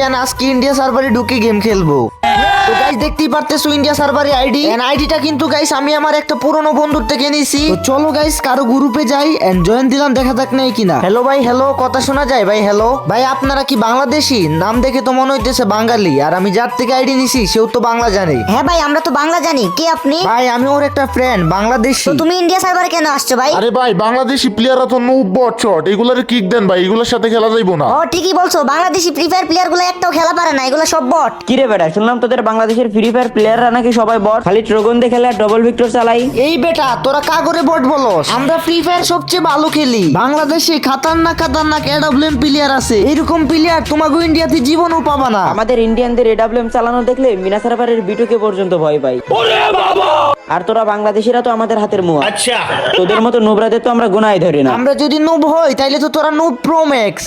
And আজকে India সার্ভারে ঢুকে গেম খেলবো। তো গাইস দেখতেই পারতেছো ইন্ডিয়া সার্ভারে আইডি এন্ড আইডিটা কিন্তু গাইস আমি আমার একটা পুরনো বন্ধুর থেকে নিয়েছি। তো চলো গাইস কারো গ্রুপে যাই এন্ড জয়েন দিলাম, দেখা যাক নাই কিনা। হ্যালো ভাই, হ্যালো, কথা শোনা যায় ভাই? হ্যালো ভাই, আপনারা কি বাংলাদেশি? নাম দেখে তো মনে হইতেছে বাঙালি, আর আমি যার থেকে আইডি নিছি সেও তো বাংলা জানে। হ্যাঁ ভাই, আমরা তো বাংলা জানি। কে আপনি? ভাই আমি ওর একটা ফ্রেন্ড, বাংলাদেশি। তো তুমি ইন্ডিয়া সার্ভারে কেন আসছো ভাই? আরে ভাই, বাংলাদেশি প্লেয়াররা তো নুব বটশট, এগুলারে কিক দেন ভাই, এগুলোর সাথে খেলা যাইবো না। ও ঠিকই বলছো, বাংলাদেশি ফ্রি ফায়ার প্লেয়ার গুলো একটাও খেলা পারে না, এগুলো সব বট। কিরে বেটা, শুনলাম তোদের বাংলাদেশের ফ্রি ফায়ার প্লেয়াররা নাকি সবাই বট, খালি ট্রোগন দিয়ে খেলে আর ডবল ভিক্টর চালাই। এই বেটা তোরা কাগরে বট বলস? আমরা ফ্রি ফায়ার সবচেয়ে ভালো খেলি। বাংলাদেশে খাতারনাক খাতারনাক এডব্লিউএম প্লেয়ার আছে, এরকম প্লেয়ার তোমাকে ইন্ডিয়াতে জীবনও পাবা না। আমাদের ইন্ডিয়ানদের এডব্লিউএম চালানো দেখলে মিনা সার্ভারের বিটুকে পর্যন্ত ভয় পাই। আর তোরা বাংলাদেশিরা তো আমাদের হাতের মুয়া। আচ্ছা, তোদের মতো নোবরাদের তো আমরা গোনায় ধরি না। আমরা যদি নুব হই তাইলে তো তোরা নুব প্রো ম্যাক্স।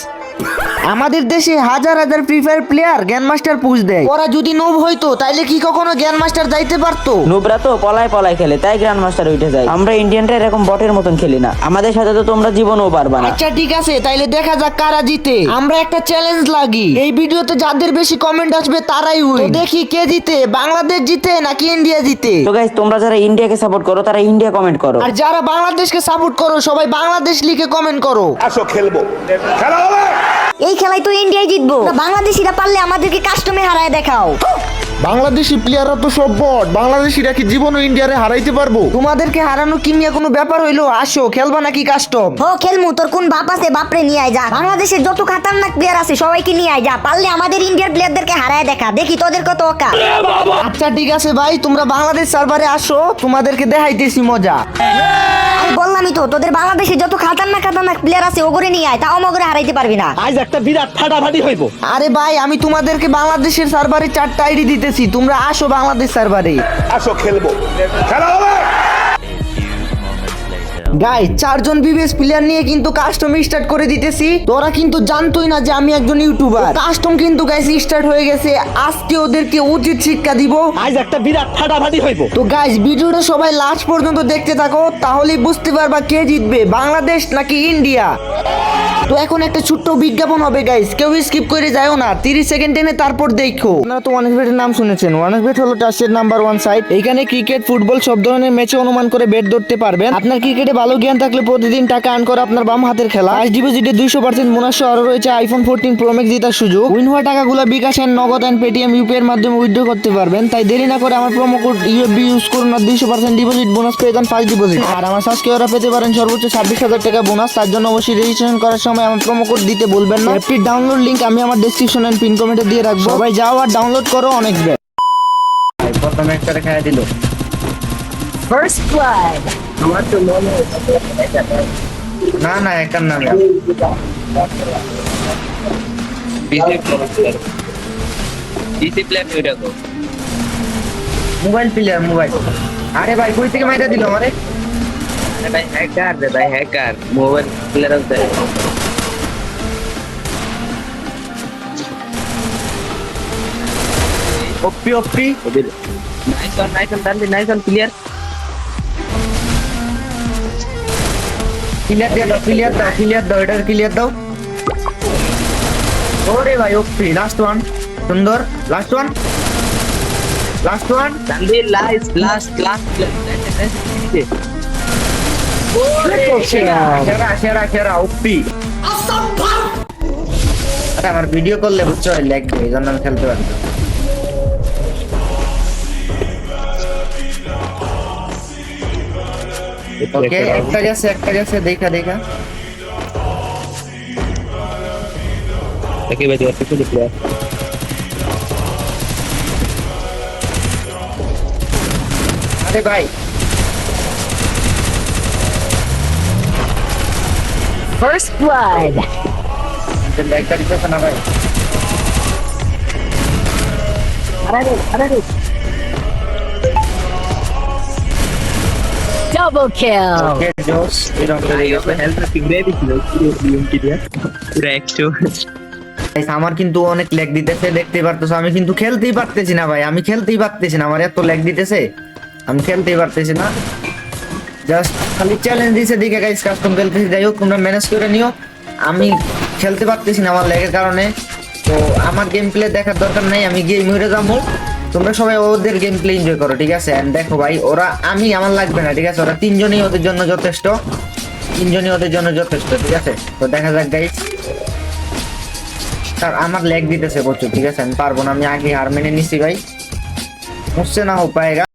আমাদের দেশে হাজার হাজার free fire player grand master push দেয়। ওরা যদি নুব হইতো তাইলে কি কখনো গ্র্যান্ড মাস্টার যাইতে পারতো? নোবরা তো পলায় পলায় খেলে, তাই গ্র্যান্ড মাস্টার উঠে যায়। আমরা ইন্ডিয়ানরা এরকম বটের মতন খেলি না, আমাদের সাথে তো তোমরা জীবনও পারবা না। আচ্ছা ঠিক আছে, তাইলে দেখা যাক কারা জিতে। আমরা একটা চ্যালেঞ্জ লাগি, এই ভিডিওতে যাদের বেশি কমেন্ট আসবে তারাই উইন। দেখি কে জিতে, বাংলাদেশ জিতে নাকি ইন্ডিয়া জিতে। তো গাইস, তোমরা যারা ইন্ডিয়াকে সাপোর্ট করো তারা ইন্ডিয়া কমেন্ট করো, আর যারা বাংলাদেশকে সাপোর্ট করো সবাই বাংলাদেশ লিখে কমেন্ট করো। আসো খেলবো, খেলা হবে। এই খেলায় তো ইন্ডিয়াই জিতবো। বাংলাদেশিরা পারলে আমাদেরকে কাস্টমে হারায় দেখাও। বাংলাদেশি প্লেয়াররা তো সব বট, বাংলাদেশিরা কি জীবনও ইন্ডিয়ারে হারাইতে পারবো? তোমাদেরকে হারানো কি নিয়ে কোনো ব্যাপার হইলো? আসো খেলবা নাকি কাস্টম? হো খেলমু, তোর কোন বাপ আছে? বাপরে নিয়ে আয় যা। বাংলাদেশের যত খাতারনাক প্লেয়ার আছে সবাইকে নিয়ে আয় যা। পারলে আমাদের ইন্ডিয়ার প্লেয়ারদেরকে হারায় দেখা, দেখি তোদের কত অকাত। আচ্ছা ঠিক আছে ভাই, তোমরা বাংলাদেশ সার্ভারে আসো, তোমাদেরকে দেখাইতেছি মজা। আমি বললামই তো, তোদের বাংলাদেশে যত খাতারনাক খাতারনাক প্লেয়ার আছে ওগরে নিয়ে আয়, তাও মগরে হারাইতে পারবি না। আজ একটা বিরাট ফাটাফাটি হইব। আরে ভাই আমি তোমাদেরকে বাংলাদেশের সার্ভারে 4টা আইডি দিতেছি, তোমরা আসো বাংলাদেশ সার্ভারে। আসো খেলবো, খেলা হবে। গাই 4 জন বিবিএস প্লেয়ার নিয়ে কিন্তু কাস্টম স্টার্ট করে দিতেছি। তোরা কিন্তু জানতোই না যে আমি একজন ইউটিউবার। কাস্টম কিন্তু গাইস স্টার্ট হয়ে গেছে, আজকে ওদেরকে উচিত শিক্ষা দিব। আজ একটা বিরাট ফাটাফাটি হইব। তো গাইস ভিডিওটা সবাই লাস্ট পর্যন্ত দেখতে থাকো, তাহলেই বুঝতে পারবা কে জিতবে, বাংলাদেশ নাকি ইন্ডিয়া। তো এখন একটা ছোট্ট বিজ্ঞাপন হবে গাইস, কেউ স্কিপ করে যাও না, 30 সেকেন্ড এনে তারপর দেখো। আপনারা তো ওয়ানএক্সবেটের নাম শুনেছেন, ওয়ানএক্সবেট হলো ট্রাস্টেড নাম্বার 1 সাইট। এখানে ক্রিকেট, ফুটবল সব ধরনের ম্যাচে অনুমান করে বেট ধরতে পারবেন। আপনার ক্রিকেটে ভালো জ্ঞান থাকলে প্রতিদিন টাকা আর্ন করা আপনার বাম হাতের খেলা। ফার্স্ট ডিপোজিটে 200% বোনাস সহ আরো রয়েছে আইফোন 14 প্রো ম্যাক্স জেতার সুযোগ। উইন হওয়া টাকাগুলো বিকাশ এন্ড নগদ এন্ড পেটিএম ইউপিআই এর মাধ্যমে উইথড্র করতে পারবেন। তাই দেরি না করে আমার প্রোমো কোড ইউএফবি ইউজ করুন আর 200% ডিপোজিট বোনাস পেয়ে যান ফার্স্ট ডিপোজিট। আর আমার সাবস্ক্রাইবাররা পেতে পারেন সর্বোচ্চ 26,000 টাকা বোনাস। তার জন্য অবশ্যই রেজিস্ট্রেশন করার সময় আমার প্রোমো কোড দিতে বলবেন না। অ্যাপটির ডাউনলোড লিংক আমি আমার ডেসক্রিপশন এন্ড পিন কমেন্টে দিয়ে রাখবো, সবাই যাও আর ডাউনলোড করো। অনেক ব্যাড প্রথম একটা খাইয়া দিল ফার্স্ট ব্লাড। আমার তো মনে না না একার নামে মোবাইল প্লেয়ার মোবাইল। আরে ভাই কই থেকে মাইরা দিল আমারে? ভাই হ্যাকার রে ভাই, হ্যাকার মোবাইল প্লেয়ার আছে। ওপি ওপি নাইস অন দাঁড়ি, নাইস অন প্লেয়ার। ক্লিয়ার দিয়ে দাও, ক্লিয়ার দাও, ক্লিয়ার দাও, এটার ক্লিয়ার দাও। ওরে ভাই ওপি, লাস্ট ওয়ান, সুন্দর, লাস্ট ওয়ান, লাস্ট ওয়ান। দাঁড়ি লাস্ট লাস্ট লাস্ট সেরা সেরা সেরা ওপি। আমার ভিডিও করলে বুঝছো লাগবে, এই জন্য আমি খেলতে পারি। ওকে একটা গেছে দেখা দেখা। ওকে ভাই, দেখো তো প্লেয়ার। আরে ভাই ফার্স্ট ব্লাড। একটা দিতেছে না ভাই। ডাবল কিল। ওকে জোস, এরকম করে গেছে। হেলথ সিগরে দিছিল ইউএমটি দিয়া পুরো একটু। গাইস আমার কিন্তু অনেক ল্যাগ দিতেছে, দেখতে পারতেছো। আমি কিন্তু খেলতেই পারতেছি না ভাই, আমি খেলতেই পারতেছি না, আমার এত ল্যাগ দিতেছে, আমি খেলতেই পারতেছি না। জাস্ট খালি চ্যালেঞ্জ দিছে দিকে গাইস, কাস্টম খেলতেছি। যাই হোক তোমরা ম্যানেজ করে নিও, আমি খেলতে পারতেছি না আমার ল্যাগের কারণে। তো আমার গেম প্লে দেখার দরকার নাই, আমি গিয়ে মরে যাবো। তোমরা সবাই ওদের গেম প্লে এনজয় করো, ঠিক আছে? এন্ড দেখো ভাই, ওরা আমার লাগবে না, ঠিক আছে? ওরা তিনজনই ওদের জন্য যথেষ্ট, ঠিক আছে? তো দেখা যাক গাইস। স্যার আমার লেগ দিতেছে প্রচুর, ঠিক আছে? আমি পারবো না, আমি আগে হার মেনে নিছি ভাই, মুঝসে না হো পায়েগা।